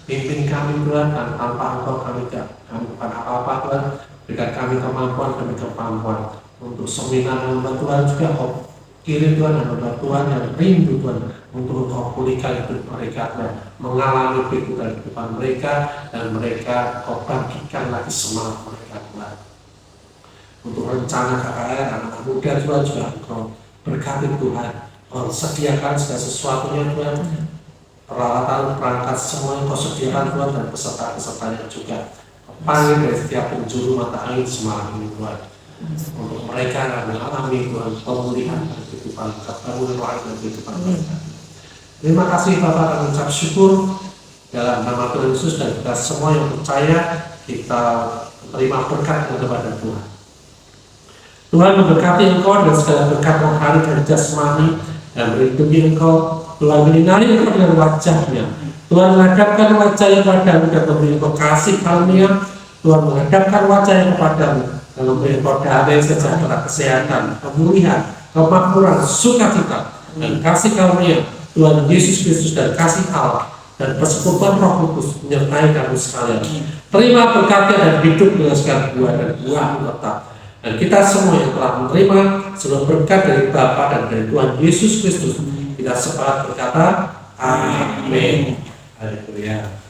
Pimpin kami Tuhan, dan tanpa Engkau kami bukan apa-apa Tuhan. Berikan kami kemampuan demi kemampuan untuk seminar hamba Tuhan, juga Kau kirim Tuhan hamba Tuhan yang rindu Tuhan untuk Kau pulihkan hidup mereka Tuhan, mengalami kehidupan mereka, dan mereka Kau bangkitkan lagi semangat mereka Tuhan. Untuk rencana KKR anak muda Tuhan juga Kau berkati Tuhan, Kau sediakan segala sesuatunya Tuhan, peralatan, perangkat semua yang Kau sediakan Tuhan, dan peserta-pesertanya juga. Panggil dari setiap penjuru mata angin semalam ini Tuhan, untuk mereka yang mengalami Tuhan pemulihan dan kehidupan, kebangunan rohani dan kehidupan mereka. Terima kasih Bapak, kami ucap syukur dalam nama Tuhan Yesus, dan kita semua yang percaya kita terima berkat daripada Tuhan. Tuhan memberkati Engkau dengan segala berkat rohani dan jasmani, dan melindungi Engkau, Tuhan menyinari Engkau dengan wajah-Nya. Tuhan menghadapkan wajah-Nya kepadamu dan memberi Engkau kasih karunia. Tuhan menghadapkan wajah-Nya kepadamu dan memberi Engkau damai sejahtera, kesehatan, pemulihan, kemakmuran, sukacita, dan kasih karunia Tuhan Yesus Kristus, dan kasih Allah dan persekutuan Roh Kudus menyertai kamu sekalian. Terima berkatnya dan hidup dengan segala buah dan buah tetap. Dan kita semua yang telah menerima seluruh berkat dari Bapa dan dari Tuhan Yesus Kristus, kita sepakat berkata, Amin. Haleluya.